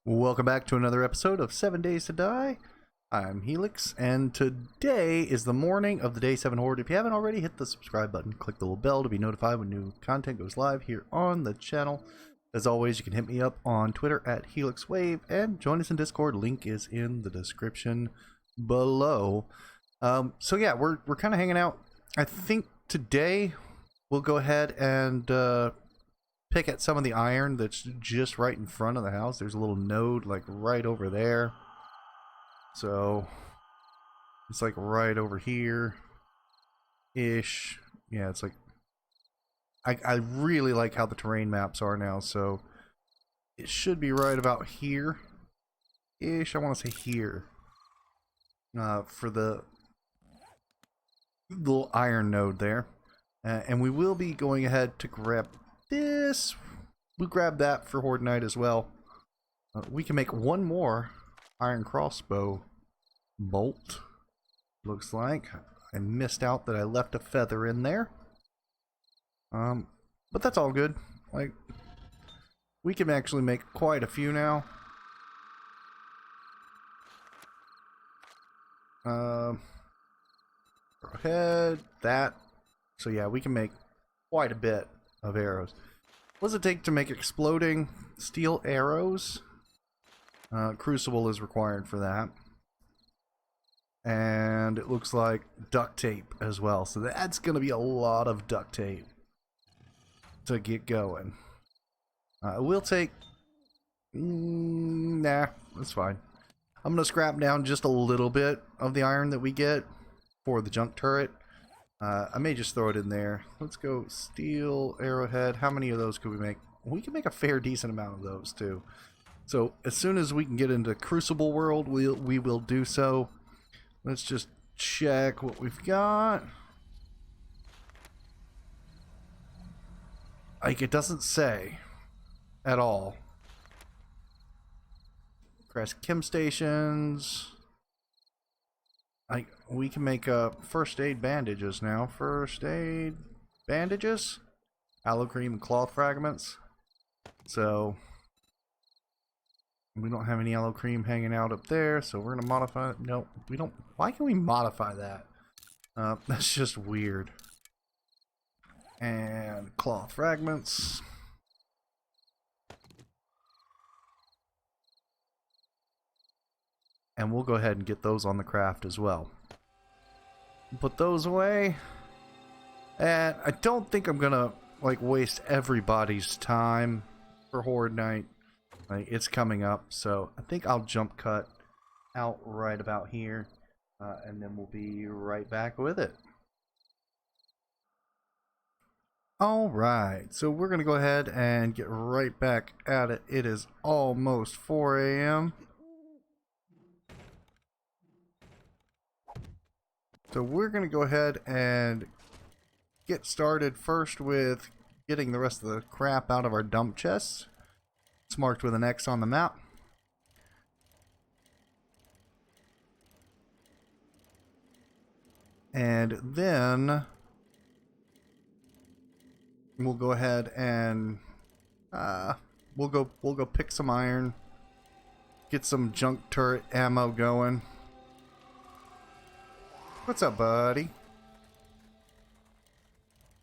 Welcome back to another episode of 7 Days to Die. I'm Helix, and today is the morning of the Day 7 Horde. If you haven't already, hit the subscribe button, click the little bell to be notified when new content goes live here on the channel. As always, you can hit me up on Twitter at HelixWave, and join us in Discord. Link is in the description below. So yeah, we're kind of hanging out. I think today we'll go ahead and pick at some of the iron that's just right in front of the house. There's a little node like right over there. So it's like right over here ish. Yeah, it's like I really like how the terrain maps are now, so it should be right about here ish. I want to say here for the little iron node there. And we will be going ahead to grab this. We'll grab that for Horde Night as well. We can make one more iron crossbow bolt. Looks like I missed out that I left a feather in there. But that's all good. Like, we can actually make quite a few now. Go ahead, that. So yeah, we can make quite a bit of arrows. What does it take to make exploding steel arrows? Crucible is required for that. And it looks like duct tape as well. So that's going to be a lot of duct tape to get going. We'll take... nah, that's fine. I'm going to scrap down just a little bit of the iron that we get for the junk turret. I may just throw it in there. Let's go steel arrowhead. How many of those could we make? We can make a fair decent amount of those too. So as soon as we can get into Crucible world, we will do so. Let's just check what we've got. Like, it doesn't say at all. Crash chem stations. Like, we can make first aid bandages now. First aid bandages, aloe cream and cloth fragments. So we don't have any aloe cream hanging out up there, so we're gonna modify it. No, we don't. Why can we modify that? That's just weird. And cloth fragments. And we'll go ahead and get those on the craft as well. Put those away. And I don't think I'm gonna like waste everybody's time for Horde Night. Like, it's coming up, so I think I'll jump cut out right about here, and then we'll be right back with it. Alright, so we're gonna go ahead and get right back at it. It is almost 4 a.m. So we're going to go ahead and get started first with getting the rest of the crap out of our dump chests. It's marked with an X on the map. And then we'll go ahead and we'll go pick some iron, get some junk turret ammo going. What's up, buddy?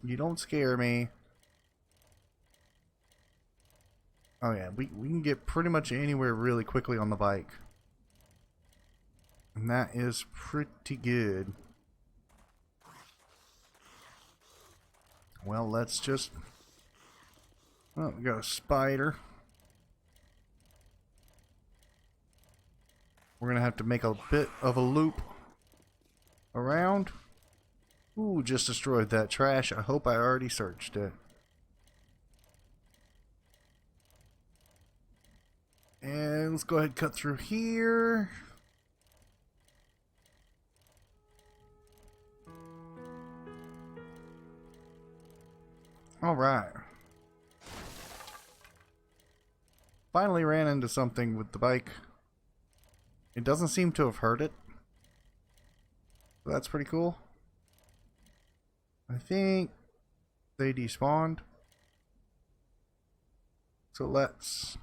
You don't scare me. Oh yeah, we can get pretty much anywhere really quickly on the bike. And that is pretty good. Well, let's just... Oh, we got a spider. We're gonna have to make a bit of a loop around. Ooh, just destroyed that trash. I hope I already searched it. And let's go ahead and cut through here. Alright. Finally ran into something with the bike. It doesn't seem to have hurt it. That's pretty cool. I think they despawned. So let's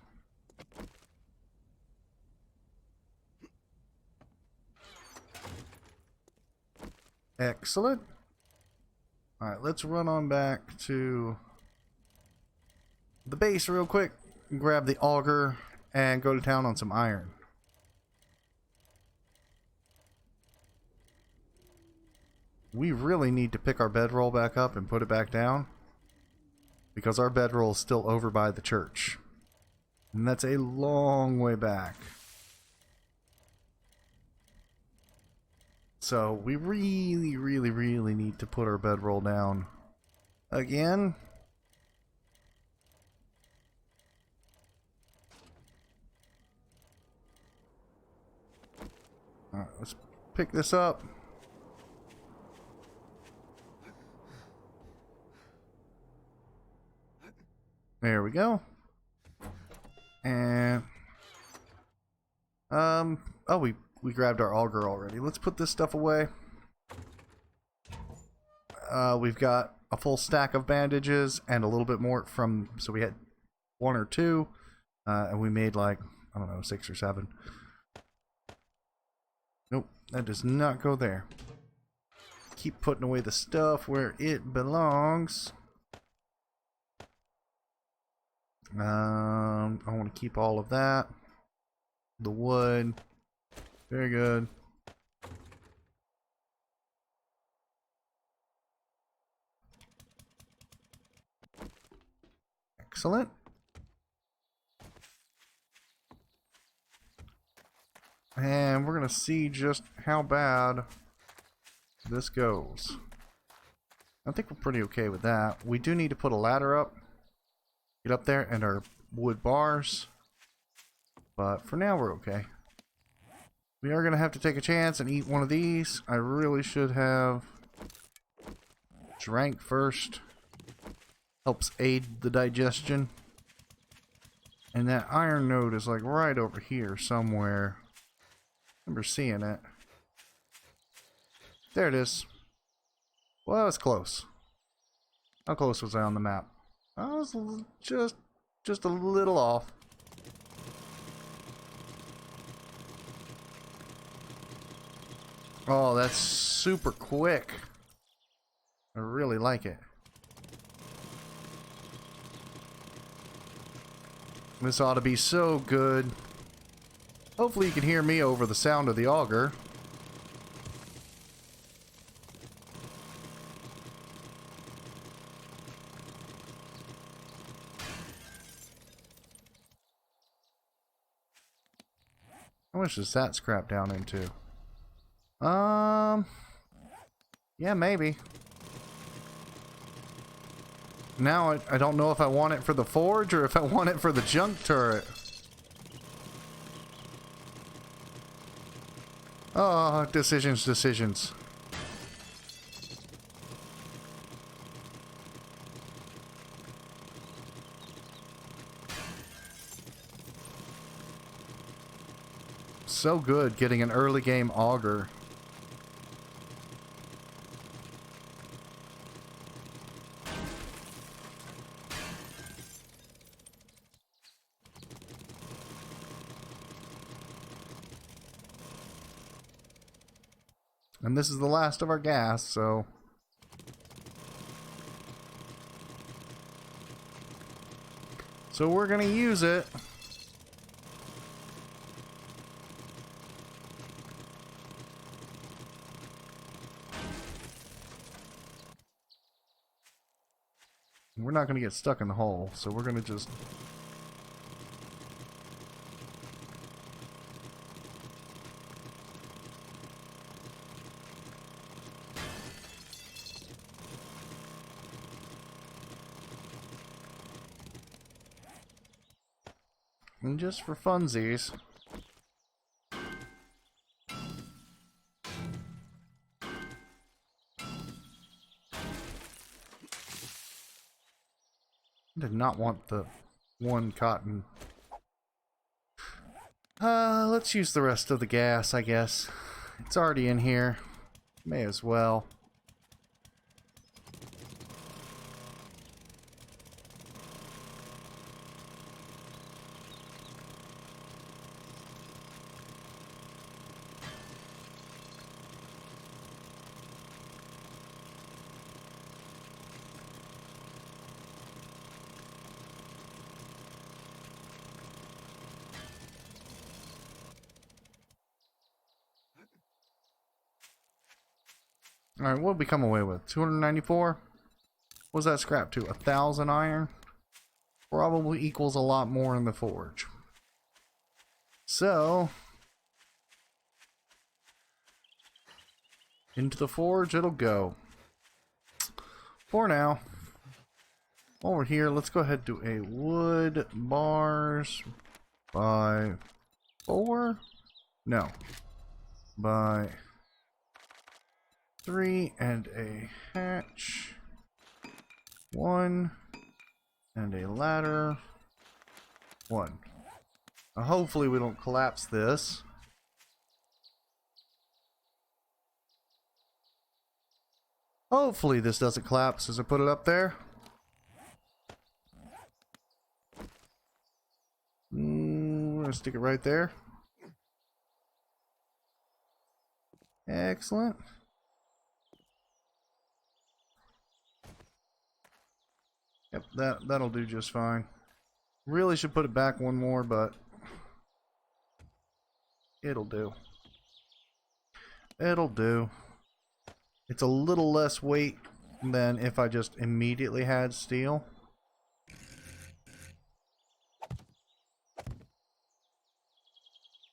Excellent. Alright, let's run on back to the base real quick, grab the auger, and go to town on some iron. We really need to pick our bedroll back up and put it back down, because our bedroll is still over by the church. And that's a long way back. So we really need to put our bedroll down again. Alright, let's pick this up. There we go. And oh, we grabbed our auger already. Let's put this stuff away. We've got a full stack of bandages and a little bit more from, so we had 1 or 2, and we made like, I don't know, 6 or 7. Nope, that does not go there. Keep putting away the stuff where it belongs. I want to keep all of that. The wood. Very good. Excellent. And we're going to see just how bad this goes. I think we're pretty okay with that. We do need to put a ladder up. Get up there and our wood bars. But for now, we're okay. We are going to have to take a chance and eat one of these. I really should have drank first. Helps aid the digestion. And that iron node is like right over here somewhere. I remember seeing it. There it is. Well, that was close. How close was I on the map? I was just a little off. Oh, that's super quick. I really like it. This ought to be so good. Hopefully you can hear me over the sound of the auger. How much does that scrap down into? Yeah, maybe. Now I don't know if I want it for the forge or if I want it for the junk turret. Oh, decisions. So good getting an early game auger. And this is the last of our gas, so... So we're gonna use it. We're not gonna get stuck in the hole, so we're gonna just... And just for funsies. I did not want the one cotton. Let's use the rest of the gas, I guess. It's already in here. May as well. Alright, what did we come away with? 294? What was that scrap to? 1,000 iron? Probably equals a lot more in the forge. So, into the forge it'll go. For now, while we're here, let's go ahead and do a wood bars by 4? No. By 3 and a hatch. 1 and a ladder. 1. Now hopefully we don't collapse this. Hopefully this doesn't collapse as I put it up there. We're gonna stick it right there. Excellent. Yep, that'll do just fine. Really should put it back one more, but it'll do. It'll do. It's a little less weight than if I just immediately had steel.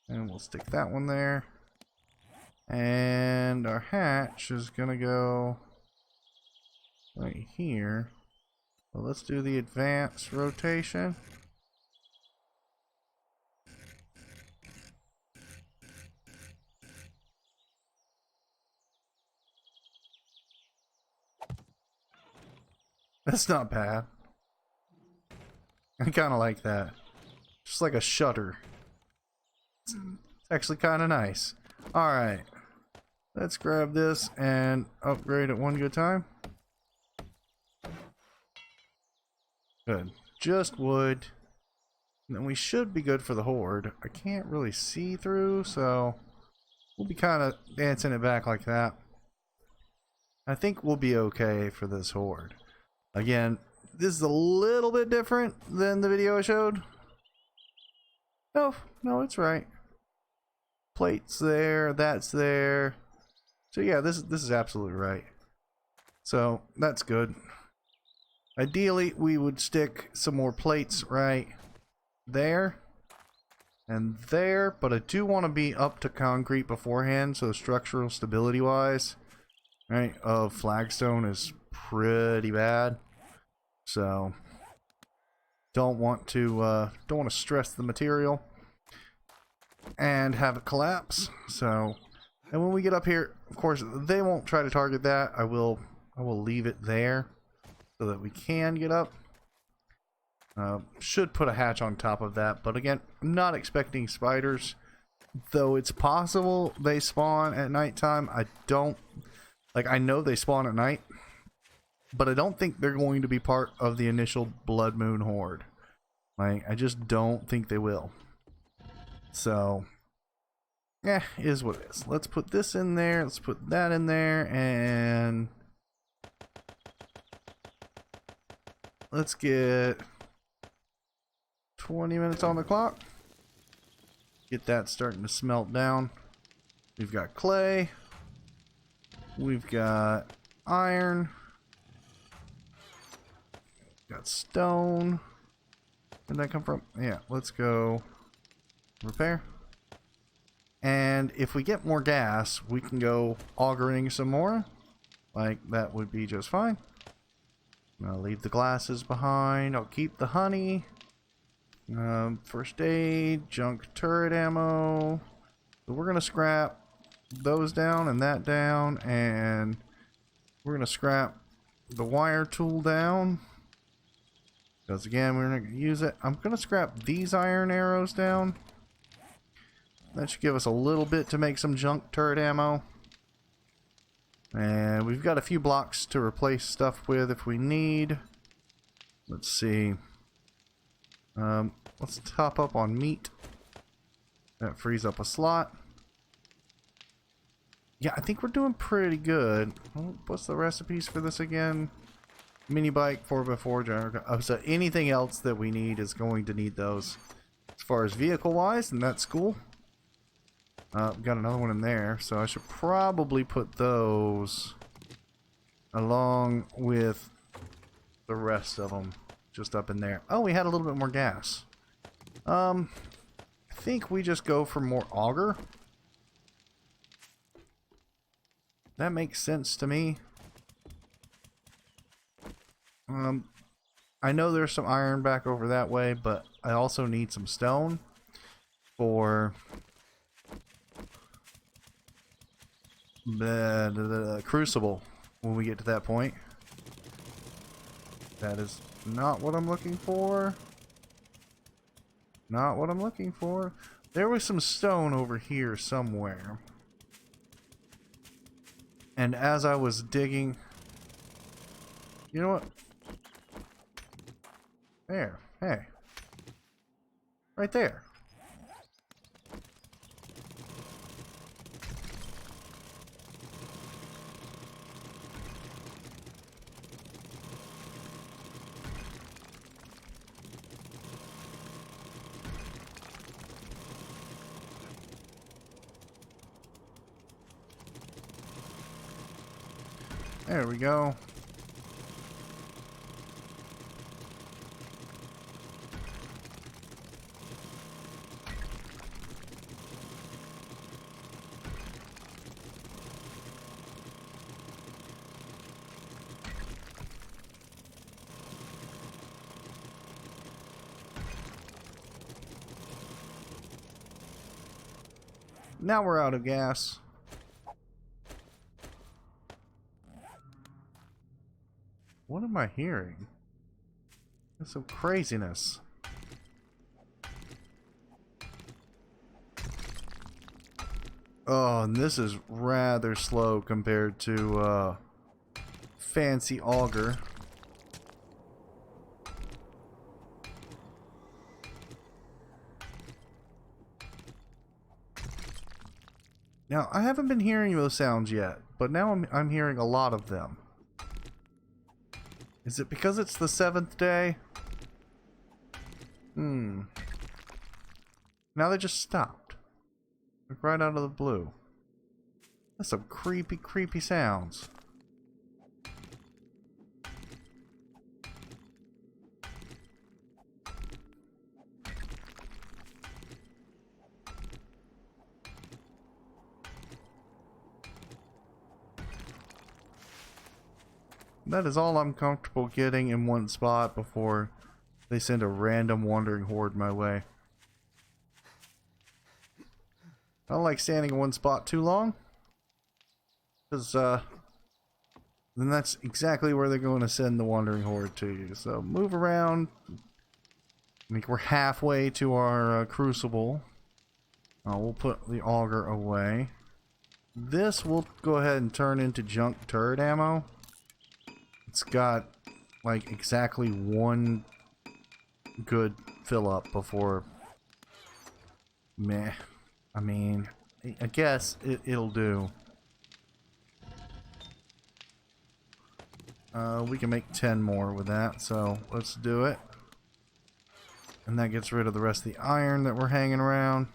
And we'll stick that one there. And our hatch is gonna go right here. So let's do the advanced rotation. That's not bad. I kind of like that. Just like a shutter. It's actually kind of nice. Alright. Let's grab this and upgrade it one good time. Good. Just wood. And then we should be good for the Horde. I can't really see through, so we'll be kind of dancing it back like that. I think we'll be okay for this Horde. Again, this is a little bit different than the video I showed. No, it's right. Plates there, that's there. So yeah, this is absolutely right. So that's good. Ideally, we would stick some more plates right there and there, but I do want to be up to concrete beforehand, so structural stability wise, right, of flagstone is pretty bad. So don't want to stress the material and have it collapse. So, and when we get up here, of course they won't try to target that. I will leave it there so that we can get up. Should put a hatch on top of that, but again, I'm not expecting spiders, though it's possible they spawn at nighttime. I know they spawn at night, but I don't think they're going to be part of the initial Blood Moon Horde. I just don't think they will. So, is what it is. Let's put this in there, let's put that in there, and let's get 20 minutes on the clock. Get that starting to smelt down. We've got clay. We've got iron. Got stone. Where'd that come from? Yeah, let's go repair. And if we get more gas, we can go augering some more. That would be just fine. I'll leave the glasses behind. I'll keep the honey. First aid, junk turret ammo. So we're going to scrap those down and that down. And we're going to scrap the wire tool down. Because again, we're not going to use it. I'm going to scrap these iron arrows down. That should give us a little bit to make some junk turret ammo. And we've got a few blocks to replace stuff with if we need. Let's see. Let's top up on meat. That frees up a slot. Yeah, I think we're doing pretty good. What's the recipes for this again? Mini bike, 4x4 generator. So anything else that we need is going to need those. As far as vehicle wise, and that's cool. Got another one in there, so I should probably put those along with the rest of them just up in there. Oh, we had a little bit more gas. I think we just go for more auger. That makes sense to me. I know there's some iron back over that way, but I also need some stone for the crucible when we get to that point. That is not what I'm looking for. Not what I'm looking for. There was some stone over here somewhere. And as I was digging... You know what? There. Hey. Right there. There we go. Now we're out of gas. What am I hearing? There's some craziness. Oh, and this is rather slow compared to fancy auger. Now, I haven't been hearing those sounds yet, but now I'm hearing a lot of them. Is it because it's the 7th day? Now they just stopped. Like right out of the blue. That's some creepy, creepy sounds. That is all I'm comfortable getting in one spot before they send a random wandering horde my way. I don't like standing in one spot too long, because then that's exactly where they're going to send the wandering horde to you. So move around. I think we're halfway to our crucible. We'll put the auger away. This will go ahead and turn into junk turret ammo. It's got like exactly one good fill up before meh. I mean, I guess it'll do. We can make 10 more with that, so let's do it. And that gets rid of the rest of the iron that we're hanging around.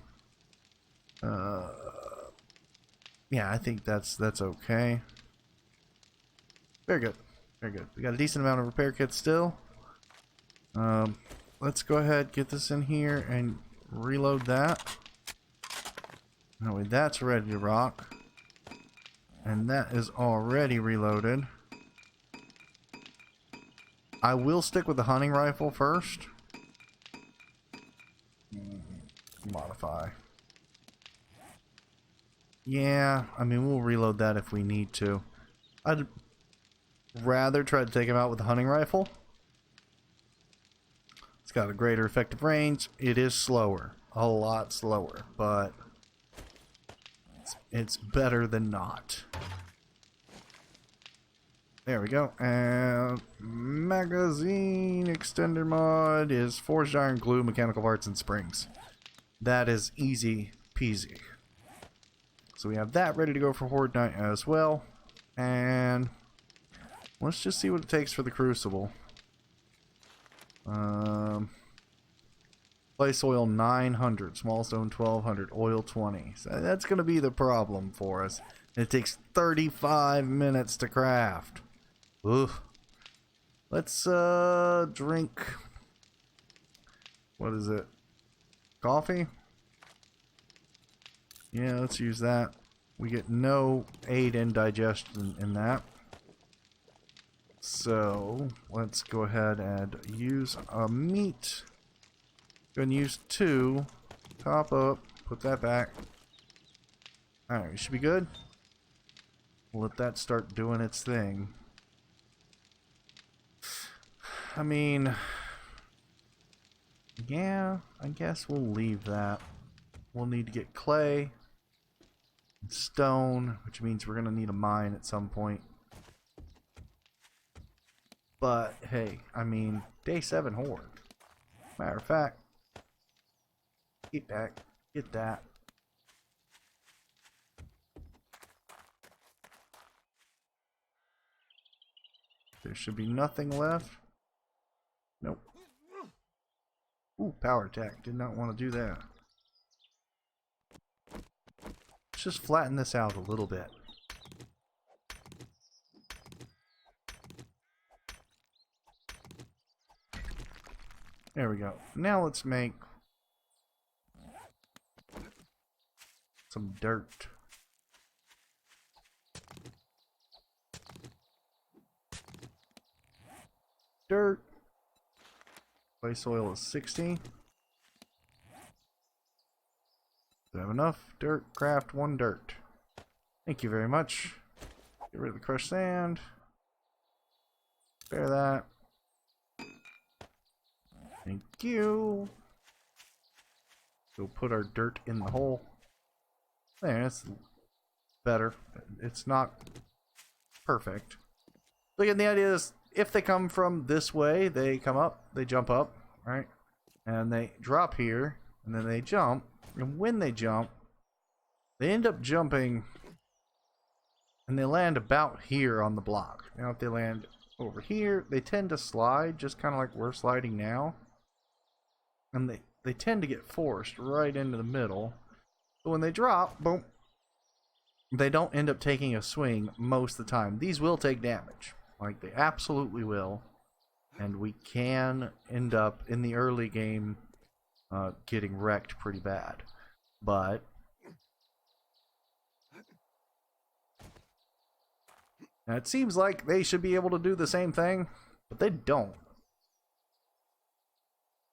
Yeah, I think that's okay. Very good. Very good. We got a decent amount of repair kits still. Let's go ahead, get this in here and reload that. That way that's ready to rock. And that is already reloaded. I will stick with the hunting rifle first. Modify. Yeah, I mean, we'll reload that if we need to. I'd rather try to take him out with the hunting rifle. It's got a greater effective range. It is slower, a lot slower, but it's better than not. There we go. And magazine extender mod is forged iron, glue, mechanical parts, and springs. That is easy peasy. So we have that ready to go for Horde Night as well. And let's just see what it takes for the crucible. Place oil 900, small stone 1200, oil 20. So that's going to be the problem for us. It takes 35 minutes to craft. Ugh. Let's drink. What is it? Coffee? Yeah, let's use that. We get no aid in digestion in that. So let's go ahead and use a meat. Go and use 2. Top up. Put that back. Alright, we should be good. We'll let that start doing its thing. I mean, yeah, I guess we'll leave that. We'll need to get clay and stone, which means we're going to need a mine at some point. But, hey, I mean, day 7 Horde. Matter of fact, get back, get that. There should be nothing left. Nope. Ooh, power attack. Did not want to do that. Let's just flatten this out a little bit. There we go. Now let's make some dirt. Dirt. Clay soil is 60. Do I have enough? Dirt, craft 1 dirt. Thank you very much. Get rid of the crushed sand. Spare that. Thank you. We'll put our dirt in the hole. There, that's better. It's not perfect. So again, the idea is if they come from this way, they come up, they jump up, right? And they drop here, and then they jump. And when they jump, they end up jumping, and they land about here on the block. Now if they land over here, they tend to slide, just kind of like we're sliding now. And they tend to get forced right into the middle. But when they drop, boom, they don't end up taking a swing most of the time. These will take damage. Like, they absolutely will. And we can end up, in the early game, getting wrecked pretty bad. But now it seems like they should be able to do the same thing, but they don't.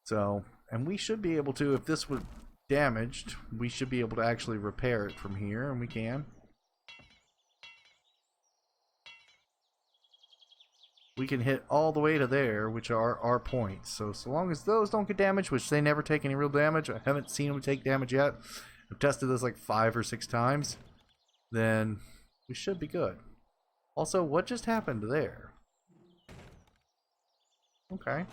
So, and we should be able to, if this was damaged, we should be able to actually repair it from here, and we can. We can hit all the way to there, which are our points. So long as those don't get damaged, which they never take any real damage, I haven't seen them take damage yet. I've tested this like 5 or 6 times. Then we should be good. Also, what just happened there? Okay.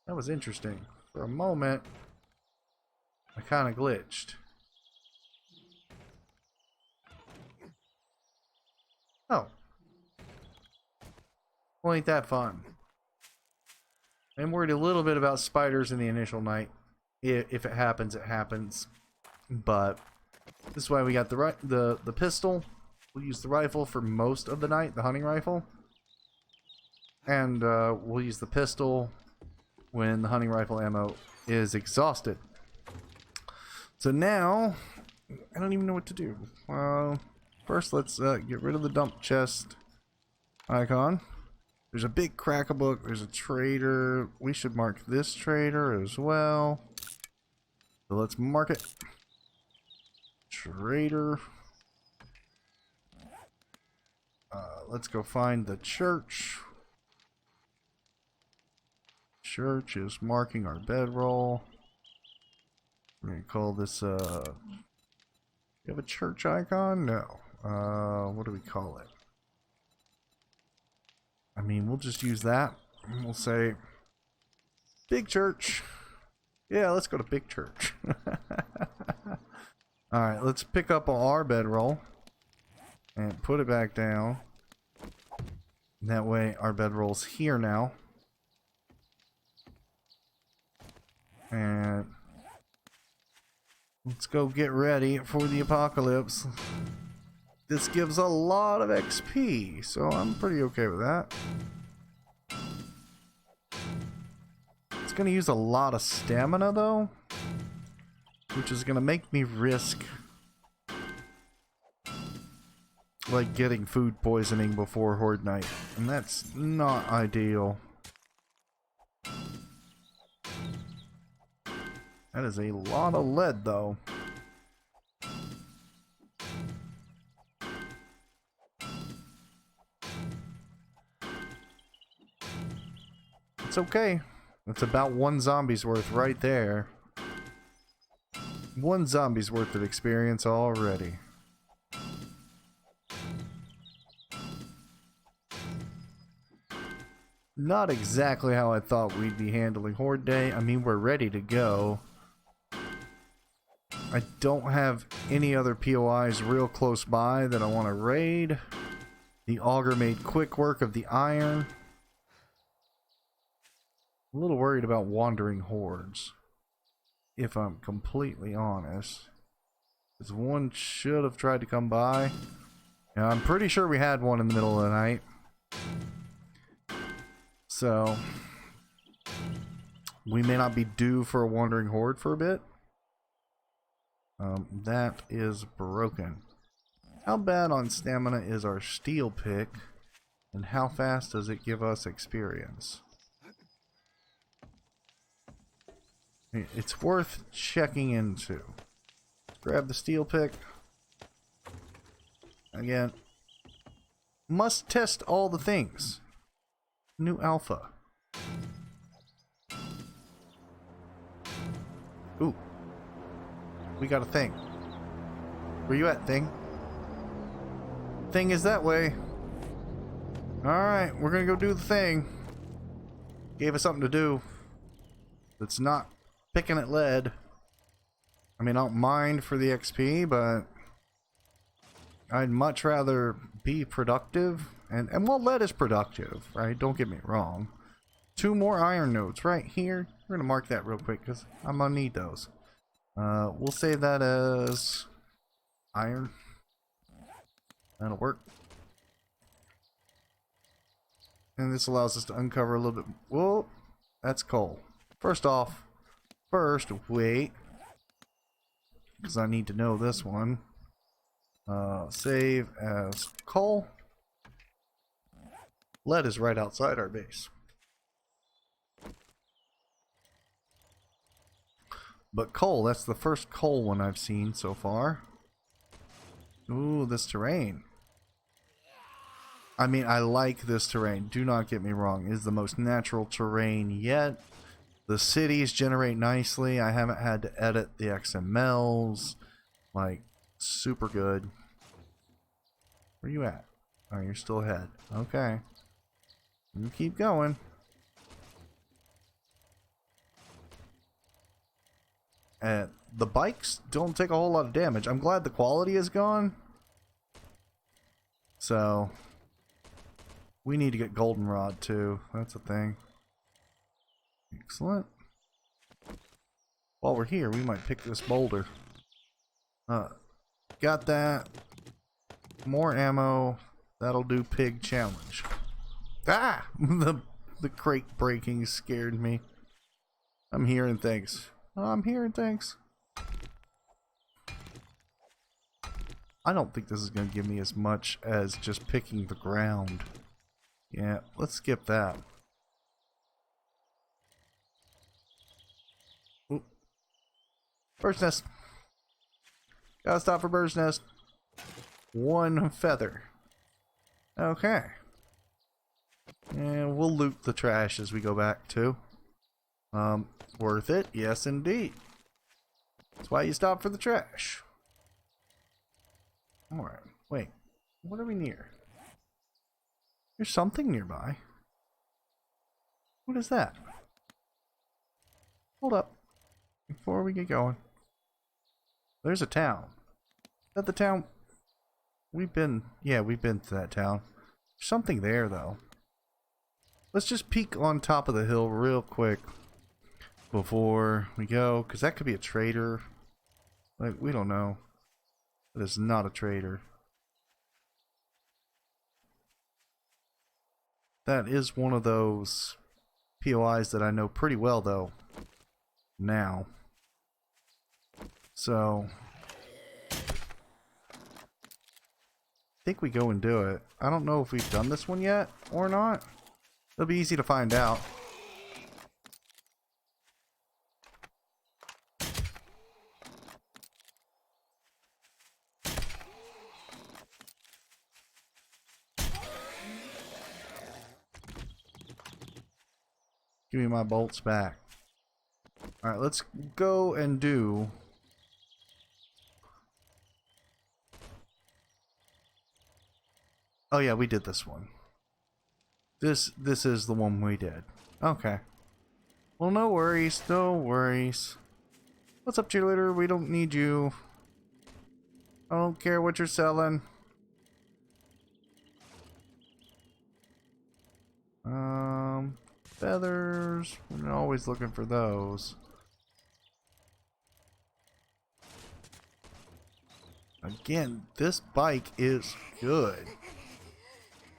That was interesting. For a moment, I kind of glitched. Oh. Well, ain't that fun. I'm worried a little bit about spiders in the initial night. If it happens, it happens. But this is why we got the pistol. We'll use the rifle for most of the night, the hunting rifle. And we'll use the pistol when the hunting rifle ammo is exhausted. So now, I don't even know what to do. First, let's get rid of the dump chest icon. There's a big cracker book. There's a trader. We should mark this trader as well. So let's mark it. Trader. Let's go find the church. Church is marking our bedroll. We're gonna call this you have a church icon? No. What do we call it? I mean, we'll just use that. We'll say big church. Yeah, let's go to big church. Alright, let's pick up our bedroll and put it back down. That way our bedroll's here now. And let's go get ready for the apocalypse. this gives a lot of XP, so I'm pretty okay with that. It's going to use a lot of stamina, though, which is going to make me risk, like, getting food poisoning before Horde Night, and that's not ideal. That is a lot of lead, though. It's okay. That's about one zombie's worth right there. One zombie's worth of experience already. Not exactly how I thought we'd be handling Horde Day. I mean, we're ready to go. I don't have any other POIs real close by that I want to raid. The Augur made quick work of the iron. A little worried about wandering hordes, if I'm completely honest. Because one should have tried to come by. And I'm pretty sure we had one in the middle of the night. So, we may not be due for a wandering horde for a bit. That is broken. How bad on stamina is our steel pick? And how fast does it give us experience? It's worth checking into. Grab the steel pick. Again, must test all the things. New alpha. Ooh. We got a thing. Where you at, thing? Thing is that way. Alright, we're gonna go do the thing. Gave us something to do that's not picking at lead. I mean, I don't mind for the XP, but I'd much rather be productive. And well, lead is productive, right? Don't get me wrong. 2 more iron nodes right here. We're gonna mark that real quick because I'm gonna need those. We'll save that as iron. That'll work. And this allows us to uncover a little bit. Whoa, that's coal. First, wait, because I need to know this one. Save as coal. Lead is right outside our base. But coal, that's the first coal one I've seen so far. Ooh, this terrain. I mean, I like this terrain. Do not get me wrong. It is the most natural terrain yet. The cities generate nicely. I haven't had to edit the XMLs. Like, super good. Where you at? Oh, you're still ahead. Okay. You keep going. The bikes don't take a whole lot of damage. I'm glad the quality is gone. So, we need to get goldenrod too. That's a thing. Excellent. While we're here, we might pick this boulder. Got that. More ammo. That'll do pig challenge. Ah! The crate breaking scared me. I'm hearing things. I'm hearing things. I don't think this is going to give me as much as just picking the ground. Yeah, let's skip that. Ooh. Bird's nest. Gotta stop for bird's nest. 1 feather. Okay. And we'll loot the trash as we go back too. Worth it? Yes, indeed. That's why you stop for the trash. Alright, wait. What are we near? There's something nearby. What is that? Hold up. Before we get going. There's a town. Is that the town? We've been to that town. There's something there, though. Let's just peek on top of the hill real quick before we go, because that could be a trader. Like, we don't know. It is not a trader. That is one of those POIs that I know pretty well, though, now. So, I think we go and do it. I don't know if we've done this one yet or not. It'll be easy to find out. Give me my bolts back. Alright, let's go and do... Oh yeah, we did this one. This is the one we did. Okay. Well, no worries, no worries. What's up, cheerleader? We don't need you. I don't care what you're selling. Feathers. We're always looking for those. Again, this bike is good.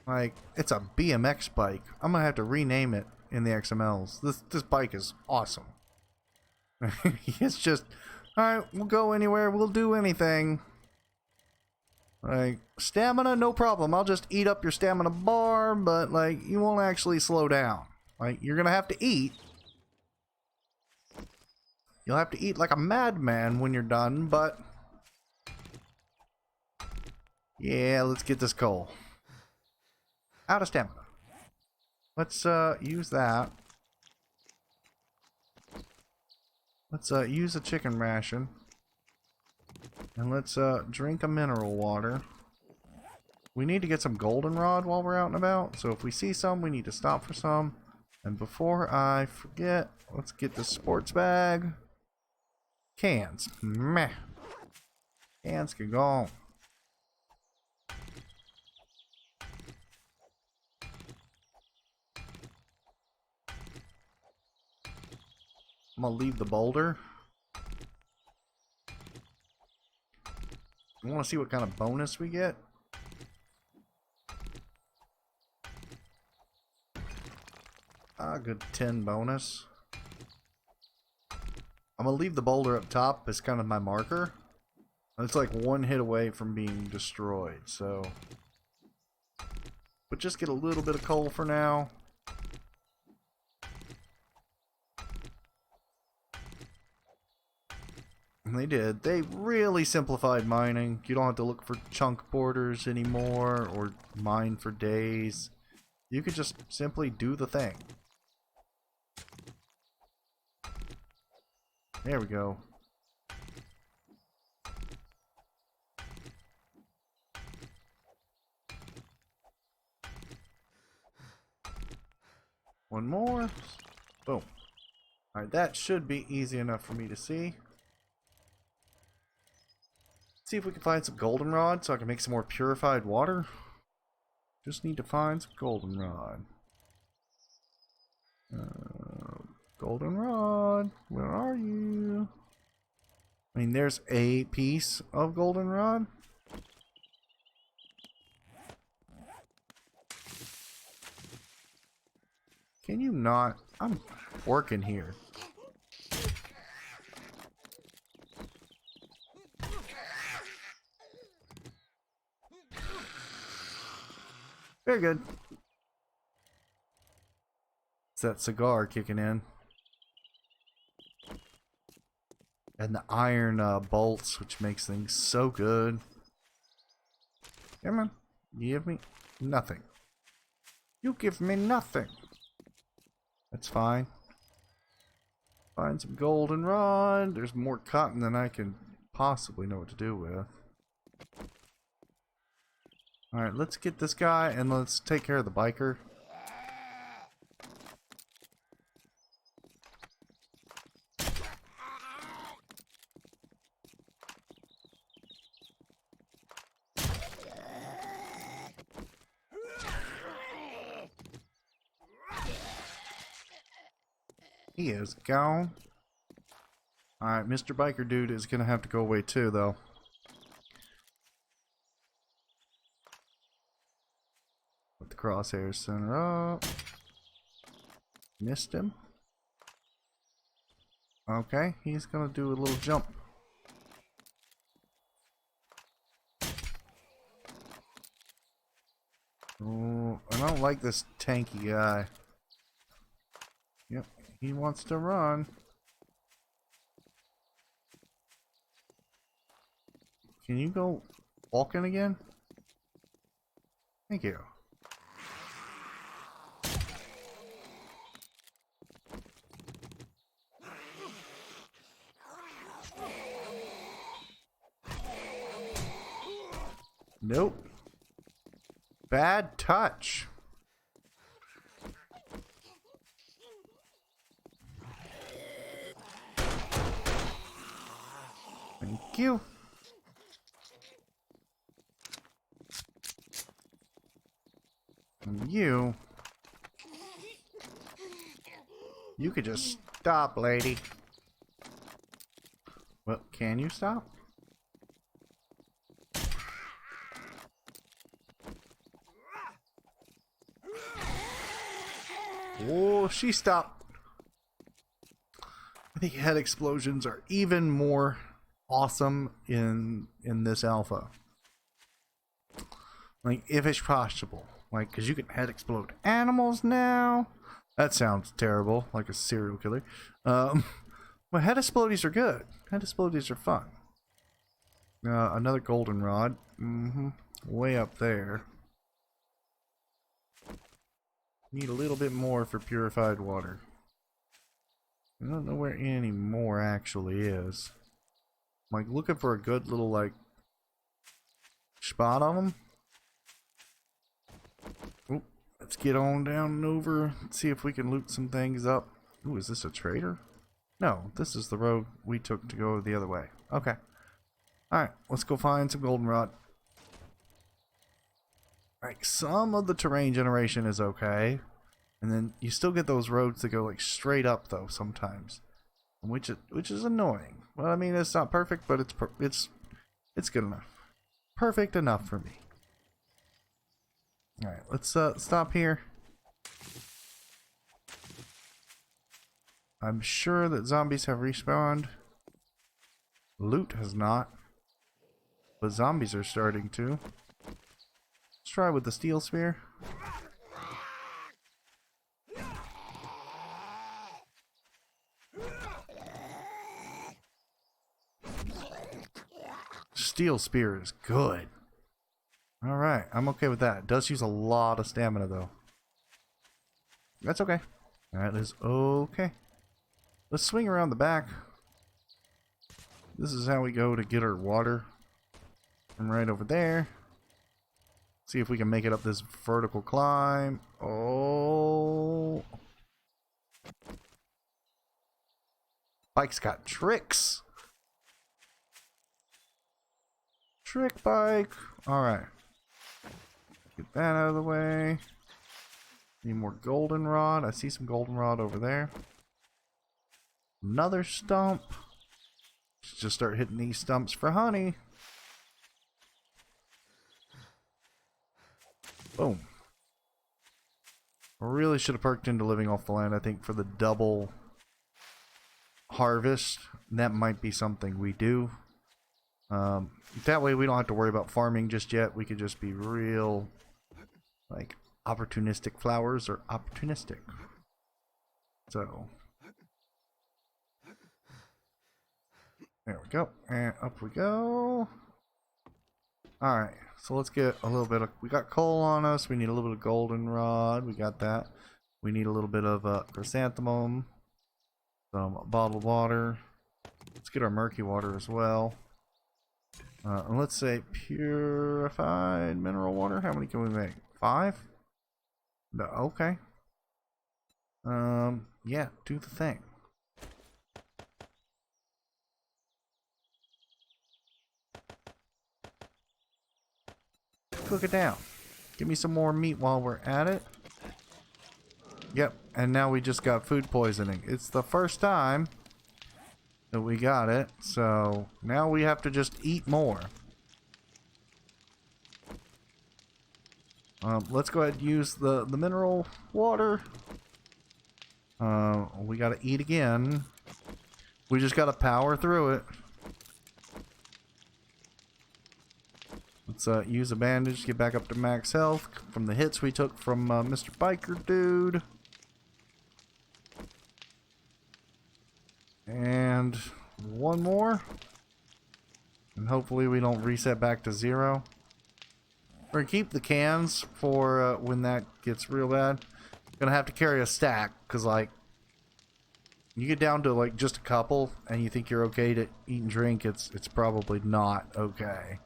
Like, it's a BMX bike. I'm gonna have to rename it in the XMLs. This bike is awesome. It's just, alright, we'll go anywhere, we'll do anything. Like, stamina, no problem. I'll just eat up your stamina bar, but, like, you won't actually slow down. Like, you're gonna have to eat. You'll have to eat like a madman when you're done, but... Yeah, let's get this coal. Out of stamina. Let's, use that. Let's, use a chicken ration. And let's, drink a mineral water. We need to get some goldenrod while we're out and about. So if we see some, we need to stop for some. And before I forget, let's get the sports bag. Cans. Meh. Cans can go. I'm gonna leave the boulder. I want to see what kind of bonus we get. Good 10 bonus. I'm gonna leave the boulder up top as kind of my marker. It's like one hit away from being destroyed, so... But just get a little bit of coal for now. And they did. They really simplified mining. You don't have to look for chunk borders anymore or mine for days. You could just simply do the thing. There we go. One more. Boom. Alright, that should be easy enough for me to see. See if we can find some goldenrod so I can make some more purified water. Just need to find some goldenrod. Goldenrod, where are you? I mean, there's a piece of goldenrod. Can you not? I'm working here. Very good. It's that cigar kicking in. And the iron bolts, which makes things so good. Come on. You give me nothing. You give me nothing. That's fine. Find some goldenrod. There's more cotton than I can possibly know what to do with. Alright, let's get this guy and let's take care of the biker. He is gone. Alright, Mr. Biker Dude is gonna have to go away too, though. the crosshairs center up. Missed him. Okay, he's gonna do a little jump. Oh, I don't like this tanky guy. Yep, he wants to run. Can you go walking again? Thank you. Nope. Bad touch. Thank you. And you could just stop, lady. Well, can you stop? Oh, she stopped. I think head explosions are even more awesome in this alpha. Like, if it's possible. Like, because you can head explode animals now. That sounds terrible, like a serial killer. But head explodies are good. Head explodies are fun. Another goldenrod. Way up there. Need a little bit more for purified water. I don't know where any more actually is. I'm like looking for a good little like spot on them. Oop, let's get on down and over. Let's see if we can loot some things up. Ooh, is this a trader? No, this is the road we took to go the other way. Okay. Alright, let's go find some goldenrod. Like, some of the terrain generation is okay. And then you still get those roads that go like straight up though sometimes. Which is annoying. Well, I mean, it's not perfect, but it's good enough. Perfect enough for me. Alright, let's stop here. I'm sure that zombies have respawned. Loot has not. But zombies are starting to. Let's try with the steel spear. Steel spear is good. Alright, I'm okay with that. It does use a lot of stamina though. That's okay. That is okay. Let's swing around the back. This is how we go to get our water. And right over there. See if we can make it up this vertical climb. Oh. Bike's got tricks. Trick bike. Alright. Get that out of the way. Need more goldenrod. I see some goldenrod over there. Another stump. Let's just start hitting these stumps for honey. Boom. I really should have perked into living off the land, I think, for the double harvest. That might be something we do. That way we don't have to worry about farming just yet. We could just be real, like, opportunistic. Flowers are opportunistic. So, there we go. And up we go. Alright, so let's get a little bit of... We got coal on us. We need a little bit of goldenrod. We got that. We need a little bit of chrysanthemum. Some bottled water. Let's get our murky water as well. And let's say purified mineral water. How many can we make? 5? No, okay. Yeah, do the thing. Cook it down. Give me some more meat while we're at it. Yep, and now we just got food poisoning. It's the first time that we got it, so now we have to just eat more. Let's go ahead and use the mineral water. We gotta eat again. We just gotta power through it. Let's use a bandage to get back up to max health from the hits we took from Mr. Biker Dude. And one more. And hopefully we don't reset back to 0. We're gonna keep the cans for when that gets real bad. Gonna have to carry a stack because, like, you get down to like just a couple and you think you're okay to eat and drink. It's probably not okay.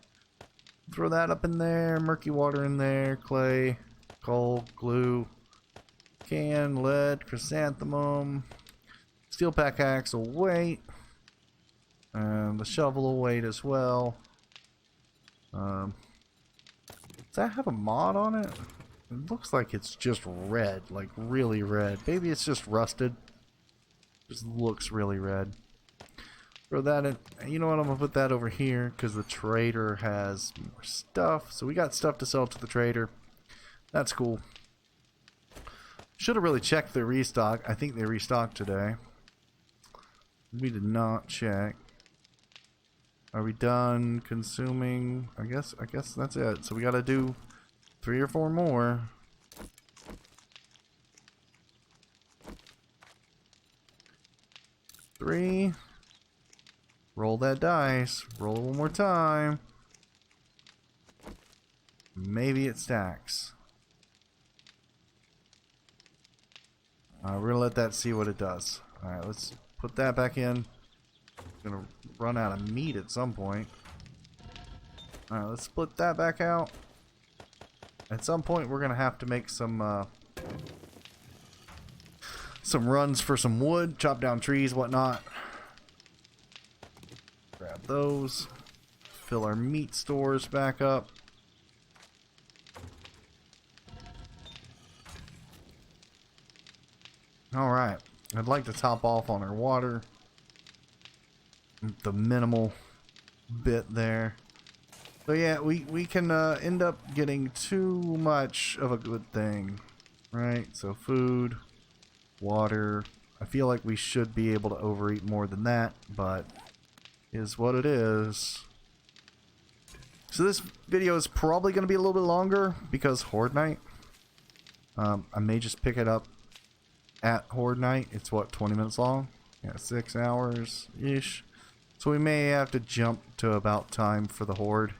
Throw that up in there. Murky water in there. Clay, coal, glue, can, lead, chrysanthemum, steel pickaxe will wait. And the shovel will wait as well. Does that have a mod on it? It looks like it's just red, like really red. Maybe it's just rusted. Just looks really red. Throw that in. You know what? I'm gonna put that over here because the trader has more stuff. So we got stuff to sell to the trader. That's cool. Should have really checked the restock. I think they restocked today. We did not check. Are we done consuming? I guess that's it. So we gotta do 3 or 4 more. Three. Roll that dice. Roll it one more time. Maybe it stacks. We're gonna let that see what it does. Alright, let's put that back in. Gonna run out of meat at some point. Alright, let's split that back out. At some point we're gonna have to make some runs for some wood, chop down trees, whatnot. Grab those. Fill our meat stores back up. Alright. I'd like to top off on our water. The minimal bit there. So yeah, we can end up getting too much of a good thing. Right? So food, water. I feel like we should be able to overeat more than that, but is what it is. So this video is probably going to be a little bit longer because Horde Night. I may just pick it up at Horde Night. It's what, 20 minutes long? Yeah, 6 hours-ish. So we may have to jump to about time for the Horde.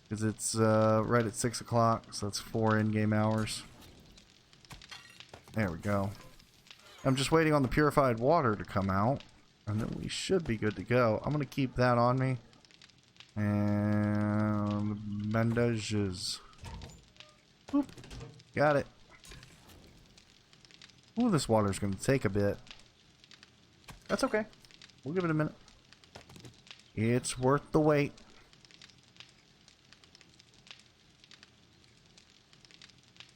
Because it's right at 6 o'clock, so that's 4 in-game hours. There we go. I'm just waiting on the purified water to come out. And then we should be good to go. I'm going to keep that on me. And bandages. Boop. Got it. Ooh, this water's going to take a bit. That's okay. We'll give it a minute. It's worth the wait.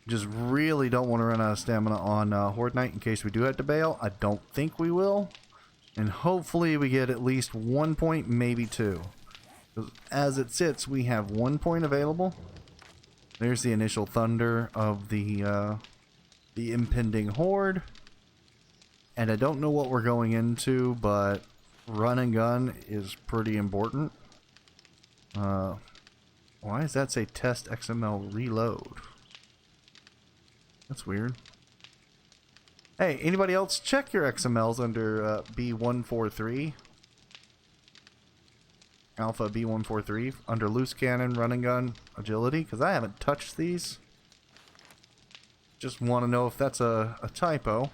Just really don't want to run out of stamina on Horde Night in case we do have to bail. I don't think we will. And hopefully we get at least 1 point, maybe 2. As it sits, we have 1 point available. There's the initial thunder of the impending Horde. And I don't know what we're going into, but run and gun is pretty important. Why does that say test XML reload? That's weird. Hey, anybody else check your XMLs under B143? Alpha B143 under loose cannon, run and gun, agility, because I haven't touched these. Just want to know if that's a typo.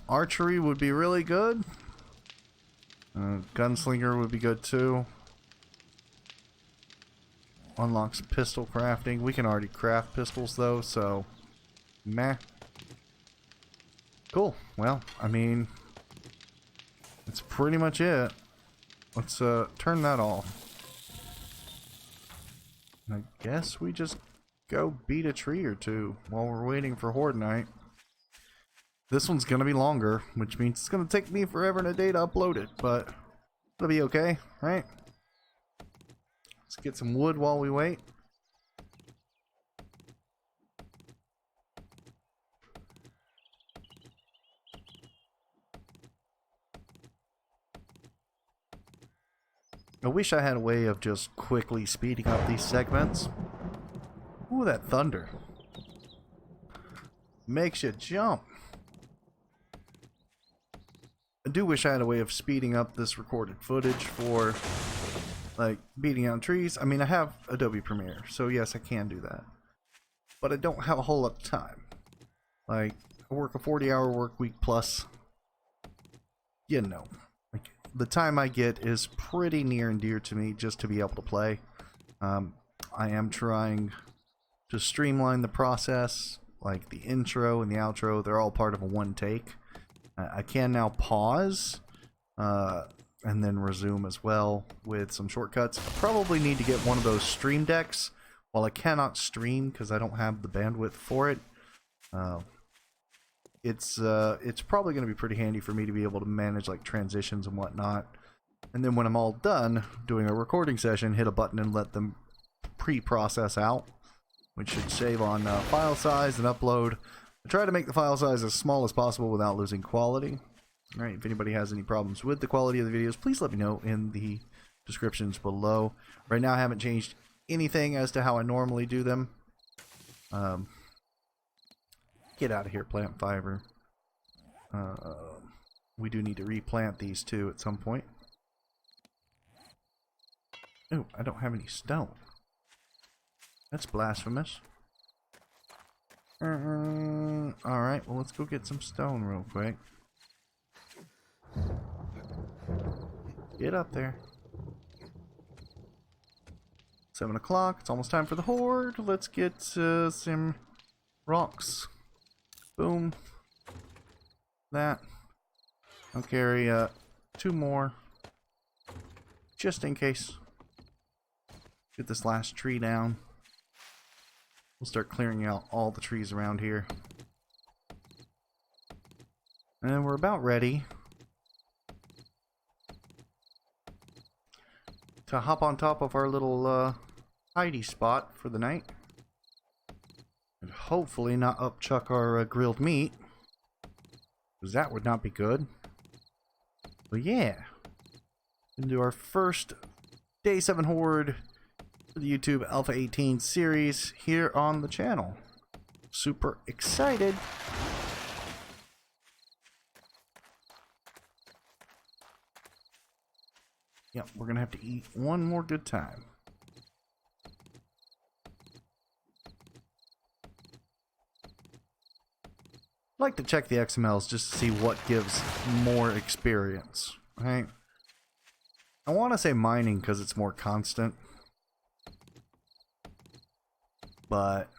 Archery would be really good. Gunslinger would be good too. Unlocks pistol crafting. We can already craft pistols though, so meh. Cool. Well, I mean, that's pretty much it. Let's turn that off. I guess we just go beat a tree or two while we're waiting for Horde Night. This one's gonna be longer, which means it's gonna take me forever and a day to upload it, but it'll be okay, right? Let's get some wood while we wait. I wish I had a way of just quickly speeding up these segments. Ooh, that thunder. Makes you jump. I do wish I had a way of speeding up this recorded footage for, like, beating down trees. I mean, I have Adobe Premiere, so yes, I can do that. But I don't have a whole lot of time. Like, I work a 40-hour work week plus, you know. Like, the time I get is pretty near and dear to me just to be able to play. I am trying to streamline the process, like the intro and the outro, they're all part of a one take. I can now pause and then resume as well with some shortcuts. I probably need to get one of those stream decks. While I cannot stream because I don't have the bandwidth for it, it's probably going to be pretty handy for me to be able to manage like transitions and whatnot. And then when I'm all done doing a recording session, hit a button and let them pre-process out, which should save on file size and upload. I try to make the file size as small as possible without losing quality. All right, if anybody has any problems with the quality of the videos, please let me know in the descriptions below. Right now I haven't changed anything as to how I normally do them. Get out of here, plant fiber. We do need to replant these too at some point. Oh, I don't have any stone. That's blasphemous. Alright, well, let's go get some stone real quick. Get up there. 7 o'clock. It's almost time for the Horde. Let's get some rocks. Boom. That. I'll carry 2 more. Just in case. Get this last tree down. We'll start clearing out all the trees around here. And we're about ready to hop on top of our little hidey spot for the night. And hopefully not upchuck our grilled meat, because that would not be good. But yeah, into our first Day 7 Horde for the YouTube Alpha 18 series here on the channel. Super excited. Yep, we're gonna have to eat one more good time. I like to check the XMLs just to see what gives more experience, right? I want to say mining because it's more constant. But,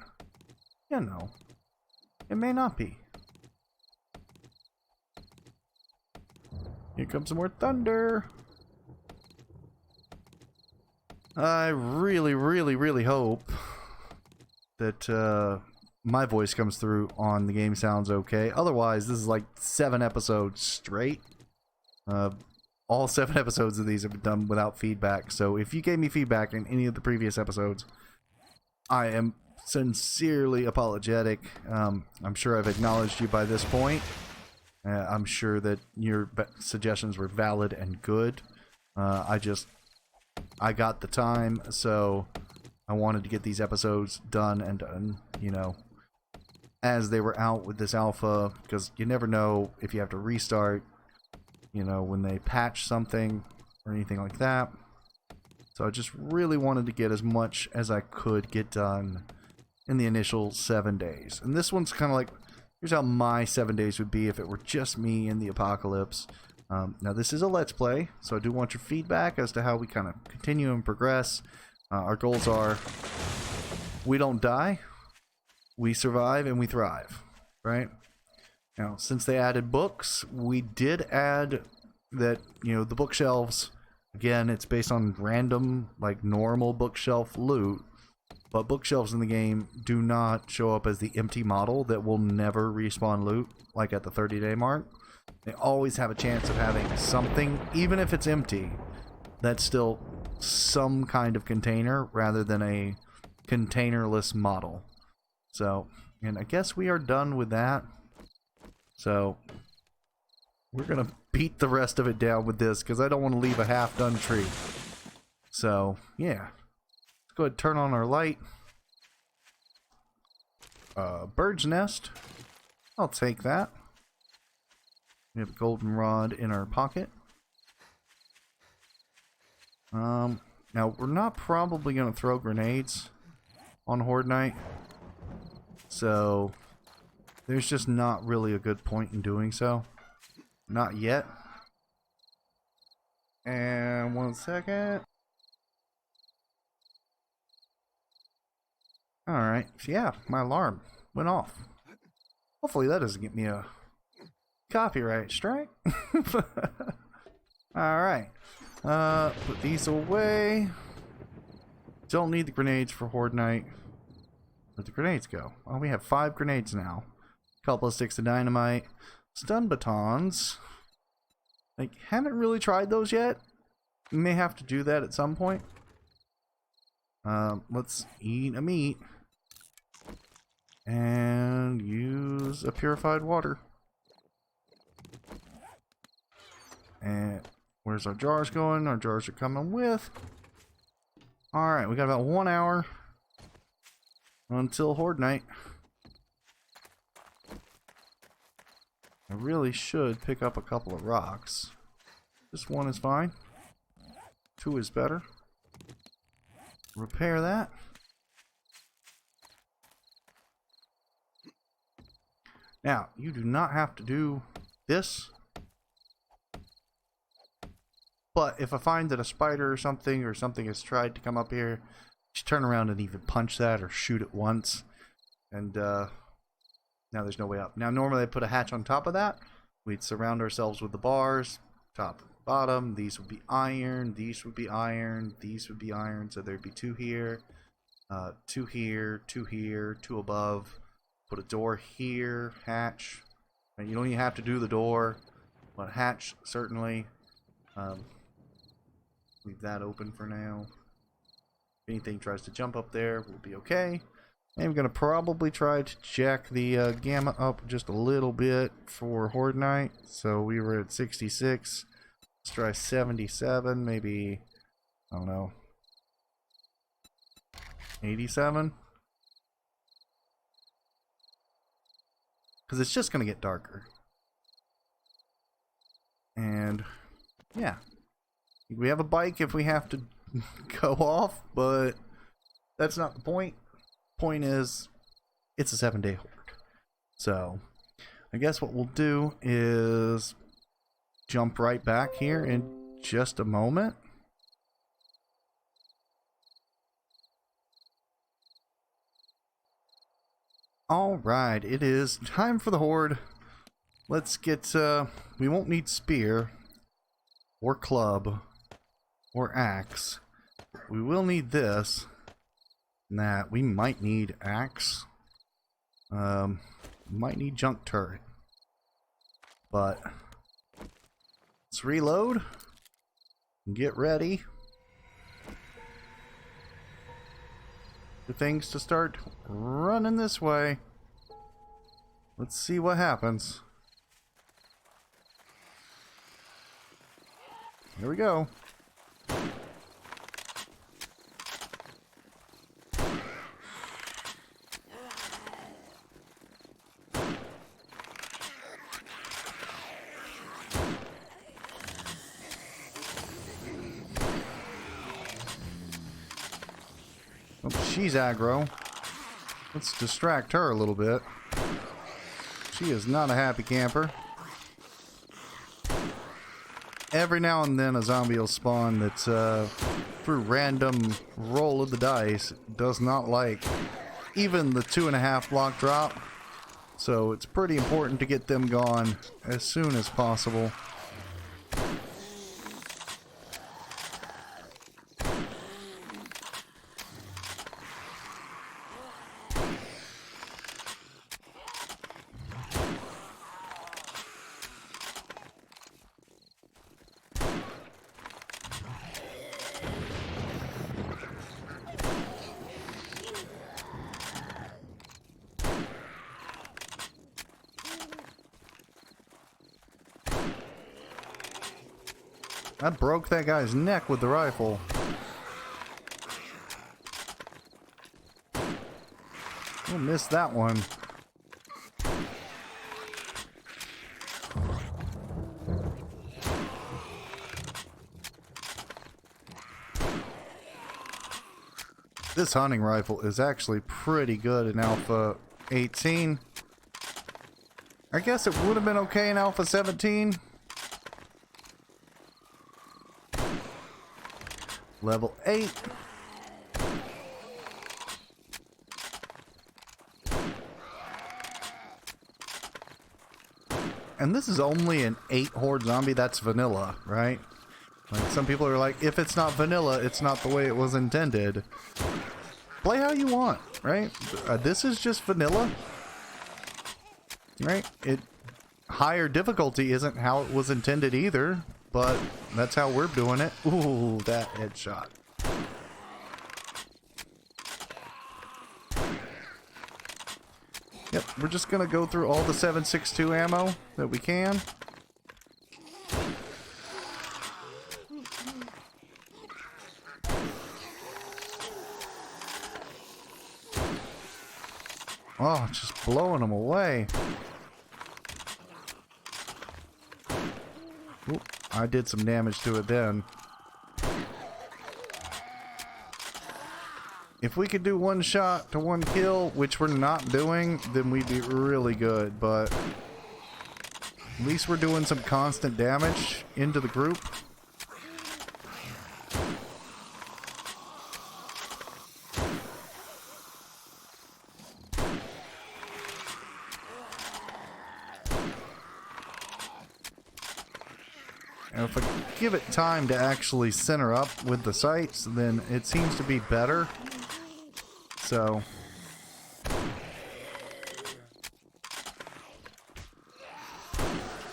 you know, it may not be. Here comes some more thunder. I really hope that my voice comes through on the game sounds okay. Otherwise, this is like 7 episodes straight. All 7 episodes of these have been done without feedback. So if you gave me feedback in any of the previous episodes, I am sincerely apologetic. I'm sure I've acknowledged you by this point. I'm sure that your suggestions were valid and good. I got the time, so I wanted to get these episodes done and done, you know, as they were out with this alpha, because you never know if you have to restart, you know, when they patch something or anything like that. So I just really wanted to get as much as I could get done in the initial 7 days. And this one's kind of like, here's how my 7 days would be if it were just me in the apocalypse. Now this is a Let's Play, so I do want your feedback as to how we kind of continue and progress. Our goals are, we don't die, we survive, and we thrive, right? Now, since they added books, we did add that, you know, the bookshelves, again, it's based on random, like, normal bookshelf loot, but bookshelves in the game do not show up as the empty model that will never respawn loot, like at the 30-day mark. They always have a chance of having something, even if it's empty, that's still some kind of container rather than a containerless model. So, and I guess we are done with that. So, we're going to beat the rest of it down with this because I don't want to leave a half-done tree. So, yeah. Let's go ahead and turn on our light. Bird's nest. I'll take that. We have a goldenrod in our pocket. Now, we're not probably going to throw grenades on Horde Night. So, there's just not really a good point in doing so. Not yet. And 1 second. Alright, yeah, my alarm went off. Hopefully that doesn't get me a copyright strike. Alright. Put these away. Don't need the grenades for Horde Night. Where'd the grenades go? Oh, we have 5 grenades now. Couple of sticks of dynamite. Stun batons. Like, haven't really tried those yet. May have to do that at some point. Let's eat a meat. And use a purified water. And where's our jars going? Our jars are coming with. Alright, we got about 1 hour until Horde Night. I really should pick up a couple of rocks. This 1 is fine. 2 is better. Repair that. Now, you do not have to do this. But if I find that a spider or something has tried to come up here, just turn around and even punch that or shoot it once. And now there's no way up. Now normally I put a hatch on top of that. We'd surround ourselves with the bars, top and bottom. These would be iron, these would be iron, these would be iron. So there'd be 2 here, 2 here, 2 here, 2 above. Put a door here, hatch. And you don't even have to do the door, but hatch certainly. Leave that open for now. If anything tries to jump up there, we'll be okay. I'm going to probably try to jack the gamma up just a little bit for Horde Night. So we were at 66. Let's try 77, maybe, I don't know, 87? Because it's just going to get darker. And, yeah. We have a bike if we have to go off, but that's not the point. Point is, it's a 7-day horde. So, I guess what we'll do is jump right back here in just a moment. Alright, it is time for the horde. Let's get, we won't need spear, or club, or axe. We will need this. That we might need axe. Might need junk turret. But let's reload. And get ready for things to start running this way. Let's see what happens. Here we go. Oh, she's aggro. Let's distract her a little bit. She is not a happy camper. Every now and then a zombie will spawn that's through random roll of the dice does not like even the 2.5 block drop. So it's pretty important to get them gone as soon as possible. I broke that guy's neck with the rifle. We'll miss that one. This hunting rifle is actually pretty good in Alpha 18. I guess it would have been okay in Alpha 17. Level 8. And this is only an 8 horde zombie. That's vanilla, right? Like, some people are like, if it's not vanilla, it's not the way it was intended. Play how you want, right? This is just vanilla, right? Higher difficulty isn't how it was intended either, but that's how we're doing it. Ooh, that headshot. Yep, we're just gonna go through all the 7.62 ammo that we can. Oh, just blowing them away. Oop, I did some damage to it then. If we could do 1 shot to 1 kill, which we're not doing, then we'd be really good, but at least we're doing some constant damage into the group. And if I give it time to actually center up with the sights, then it seems to be better. So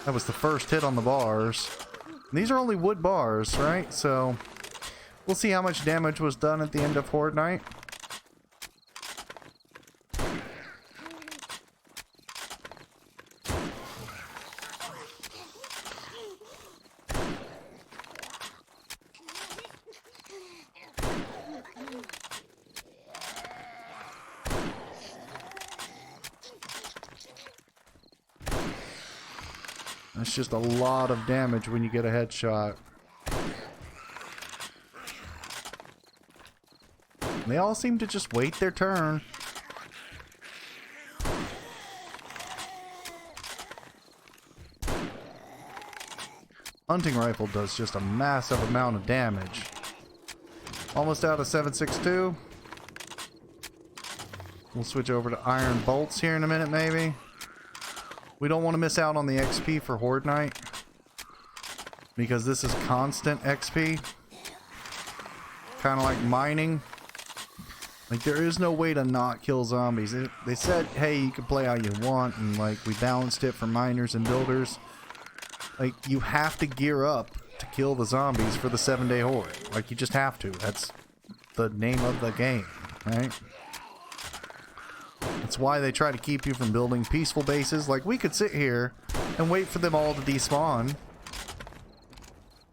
that was the first hit on the bars. And these are only wood bars, right? So we'll see how much damage was done at the end of Horde Night. That's just a lot of damage when you get a headshot. They all seem to just wait their turn. Hunting rifle does just a massive amount of damage. Almost out of 7.62. We'll switch over to iron bolts here in a minute, maybe. We don't want to miss out on the XP for Horde Night, because this is constant XP. Kind of like mining. Like, there is no way to not kill zombies. They said, hey, you can play how you want, and like, we balanced it for miners and builders. Like, you have to gear up to kill the zombies for the 7-day horde. Like, you just have to. That's the name of the game, right? That's why they try to keep you from building peaceful bases. Like, we could sit here and wait for them all to despawn.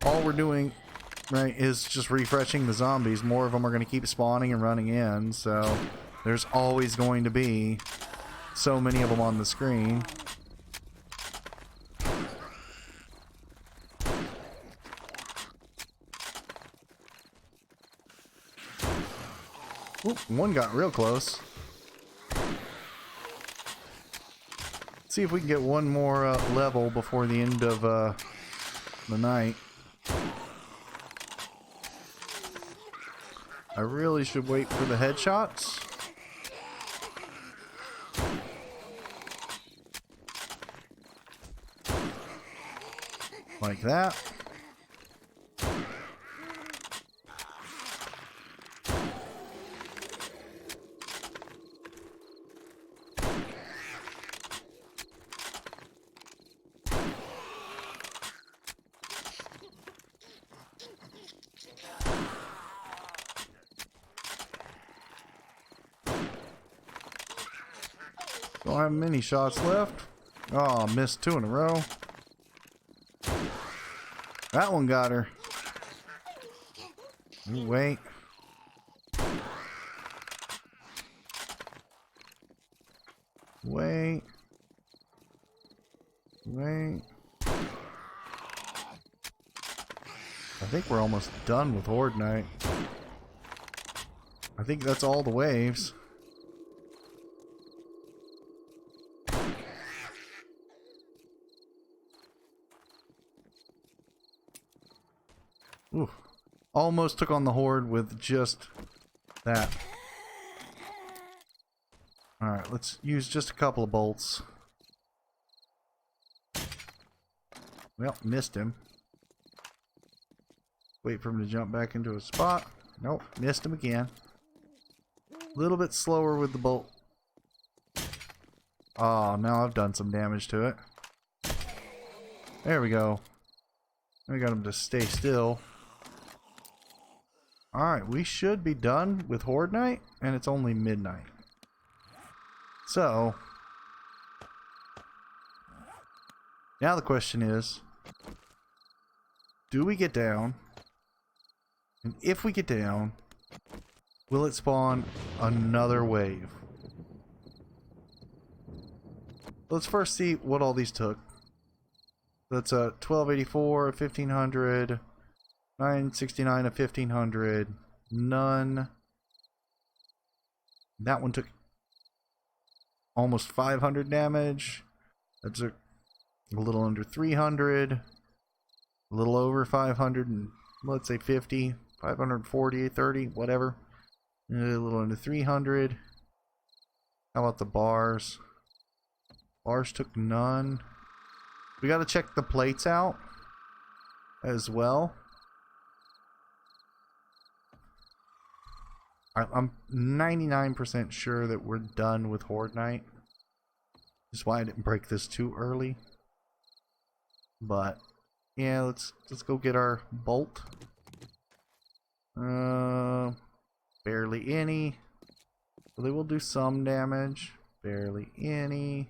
All we're doing, right, is just refreshing the zombies. More of them are going to keep spawning and running in, so there's always going to be so many of them on the screen. Oop, one got real close. See if we can get one more level before the end of the night. I really should wait for the headshots. Like that. Don't have many shots left. Oh, missed 2 in a row. That one got her. Ooh, wait. Wait. Wait. I think we're almost done with Horde Night. I think that's all the waves. Ooh. Almost took on the Horde with just that. Alright, let's use just a couple of bolts. Well, missed him. Wait for him to jump back into a spot. Nope, missed him again. A little bit slower with the bolt. Oh, now I've done some damage to it. There we go. We got him to stay still. Alright, we should be done with Horde Night, and it's only midnight. So, now the question is, do we get down? And if we get down, will it spawn another wave? Let's first see what all these took. That's a 1284, a 1500, 969, a 1500, none. That one took almost 500 damage. That's a little under 300, a little over 500, and let's say 50, 540, 30, whatever. A little under 300. How about the bars? Bars took none. We got to check the plates out as well. I'm 99% sure that we're done with Horde Night. That's why I didn't break this too early. But yeah, let's go get our bolt. Barely any. They will do some damage. Barely any.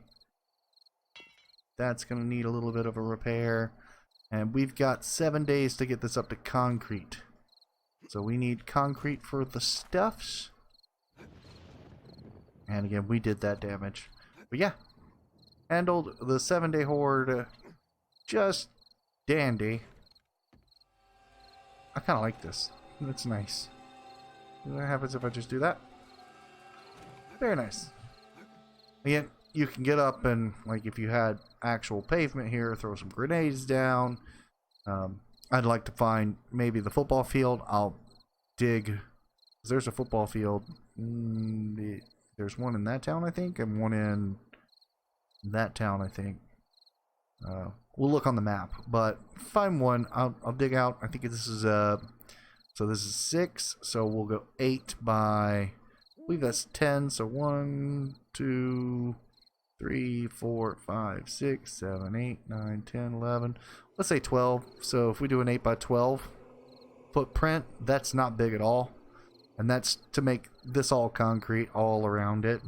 That's gonna need a little bit of a repair. And we've got 7 days to get this up to concrete. So we need concrete for the stuffs. And again, we did that damage. But yeah, handled the 7-day horde just dandy. I kind of like this. That's nice. What happens if I just do that? Very nice. Again, you can get up and, like, if you had actual pavement here, throw some grenades down. I'd like to find maybe the football field. I'll dig. There's a football field. There's one in that town, I think, and one in that town, I think. We'll look on the map, but find one. I'll dig out. I think this is so this is 6. So we'll go 8 by. I believe that's 10. So 1, 2, 3, 4, 5, 6, 7, 8, 9, 10, 11. Let's say 12. So if we do an 8 by 12 footprint, that's not big at all. And that's to make this all concrete all around it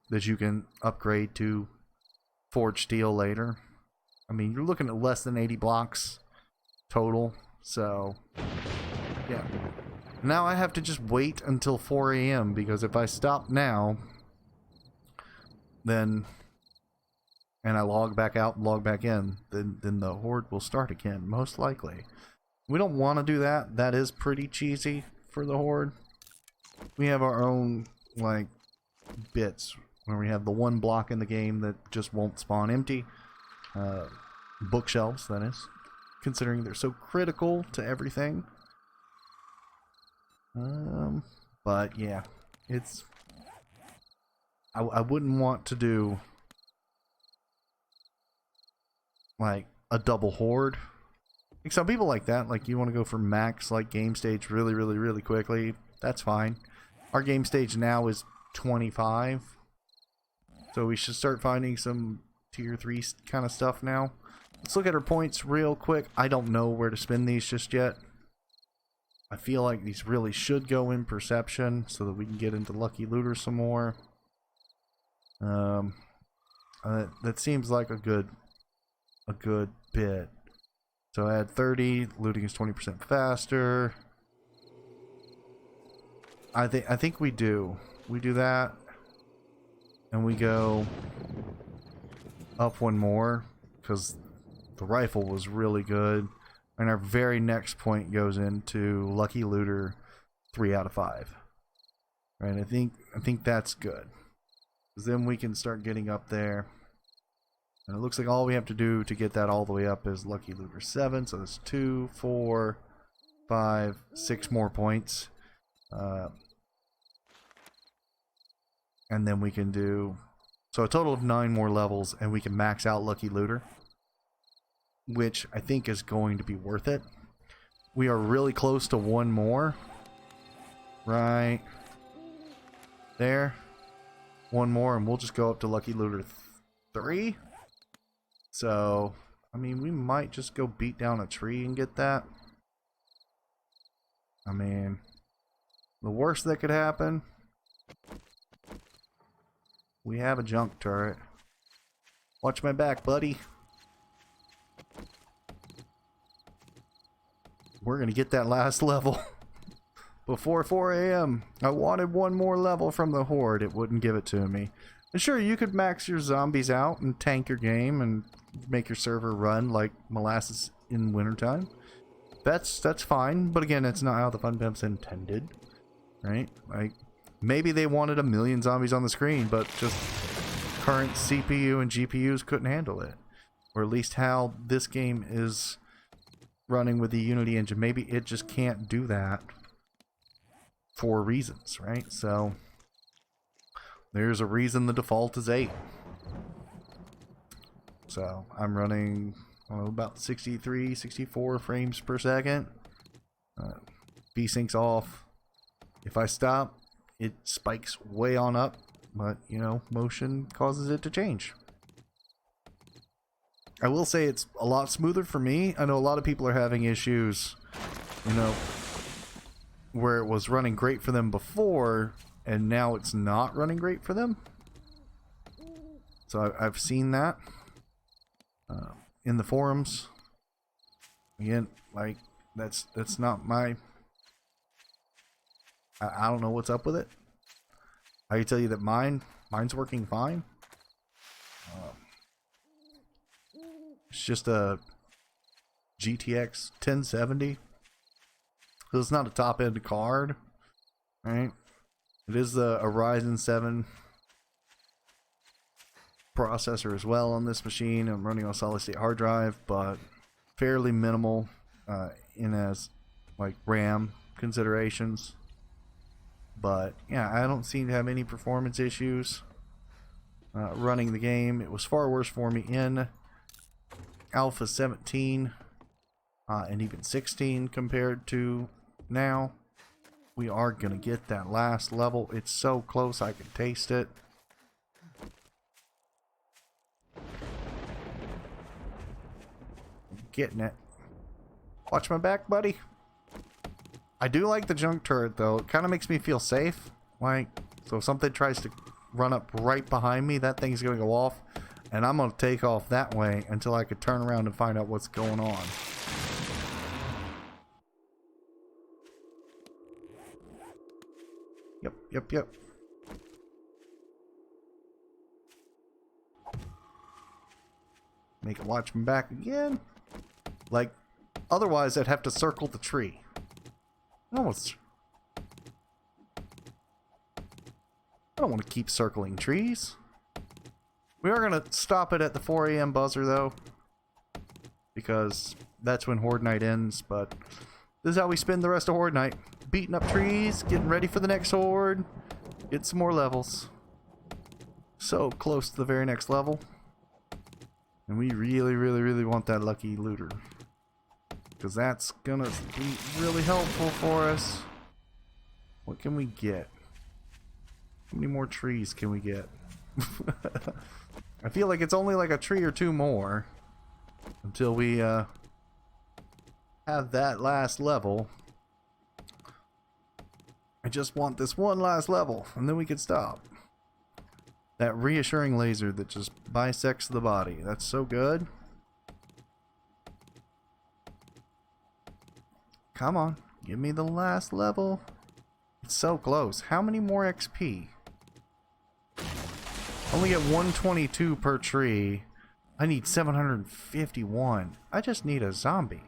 that you can upgrade to forged steel later. I mean, you're looking at less than 80 blocks total. So, yeah. Now I have to just wait until 4 a.m. because if I stop now, then... and I log back out and log back in, then the horde will start again, most likely. We don't want to do that. That is pretty cheesy for the horde. We have our own, like, bits where we have the one block in the game that just won't spawn empty. Bookshelves, that is. Considering they're so critical to everything. But yeah, it's... I wouldn't want to do... like a double horde. Like some people like that, like you want to go for max like game stage really quickly. That's fine. Our game stage now is 25, so we should start finding some tier 3 kind of stuff now. Let's look at our points real quick. I don't know where to spend these just yet. I feel like these really should go in perception so that we can get into lucky looter some more. That seems like a good bit. So add 30, looting is 20% faster. I think we do that. and we go up one more, because the rifle was really good. And our very next point goes into Lucky Looter 3 out of 5. Right, I think that's good. Because then we can start getting up there. And it looks like all we have to do to get that all the way up is Lucky Looter 7. So that's 2, 4, 5, 6 more points. And then we can do... So a total of 9 more levels, and we can max out Lucky Looter, which I think is going to be worth it. We are really close to one more. Right there. One more, and we'll just go up to Lucky Looter 3. So, I mean, we might just go beat down a tree and get that. I mean, the worst that could happen... We have a junk turret. Watch my back, buddy. We're gonna get that last level before 4 a.m. I wanted one more level from the Horde. It wouldn't give it to me. And sure, you could max your zombies out and tank your game and make your server run like molasses in wintertime. That's fine. But again, it's not how the Fun Pimp's intended. Right? Like... Maybe they wanted 1 million zombies on the screen, but just current CPU and GPUs couldn't handle it. Or at least how this game is running with the Unity engine. Maybe it just can't do that for reasons, right? So there's a reason the default is 8. So I'm running about 63, 64 frames per second. V-Sync's off. If I stop, it spikes way on up, but, you know, motion causes it to change. I will say it's a lot smoother for me. I know a lot of people are having issues, you know, where it was running great for them before, and now it's not running great for them. So I've seen that in the forums. Again, like, that's not my... I don't know what's up with it. I can tell you that mine's working fine. It's just a GTX 1070. So it's not a top-end card, right? It is a Ryzen 7 processor as well on this machine. I'm running on a solid-state hard drive, but fairly minimal in as like RAM considerations. But yeah, I don't seem to have any performance issues running the game. It was far worse for me in Alpha 17 and even 16 compared to now. We are going to get that last level. It's so close, I can taste it. Getting it. Watch my back, buddy. I do like the junk turret, though. It kind of makes me feel safe. Like, so if something tries to run up right behind me, that thing's going to go off. And I'm going to take off that way until I could turn around and find out what's going on. Yep. Make it watch me back again. Like, otherwise I'd have to circle the tree. I don't want to keep circling trees. We are going to stop it at the 4 a.m. buzzer, though, because that's when Horde Night ends. But this is how we spend the rest of Horde Night. Beating up trees, getting ready for the next Horde, get some more levels. So close to the very next level. And we really want that Lucky Looter, because that's gonna be really helpful for us. What can we get? How many more trees can we get? I feel like it's only like a tree or two more until we have that last level. I just want this one last level, and then we can stop. That reassuring laser that just bisects the body. That's so good. Come on, give me the last level. It's so close. How many more XP? Only get 122 per tree. I need 751. I just need a zombie.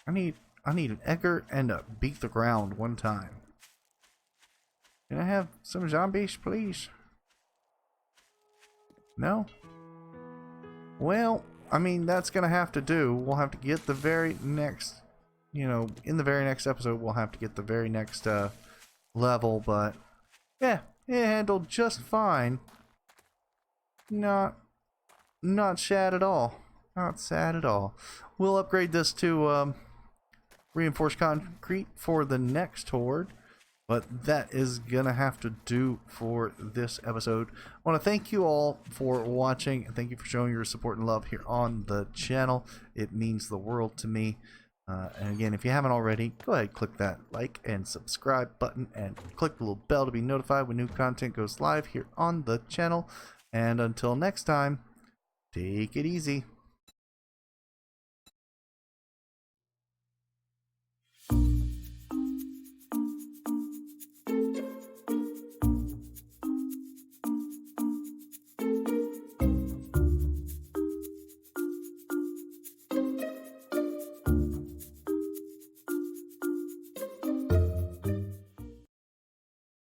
I need an Egger and a beat the ground one time. Can I have some zombies, please? No? Well, I mean, that's gonna have to do. We'll have to get the very next, you know, in the very next episode, we'll have to get the very next level, but yeah, it handled just fine. Not sad at all. Not sad at all. We'll upgrade this to reinforced concrete for the next horde, but that is gonna have to do for this episode. I want to thank you all for watching, and thank you for showing your support and love here on the channel. It means the world to me. And again, if you haven't already, go ahead, click that like and subscribe button, and click the little bell to be notified when new content goes live here on the channel. And until next time, take it easy.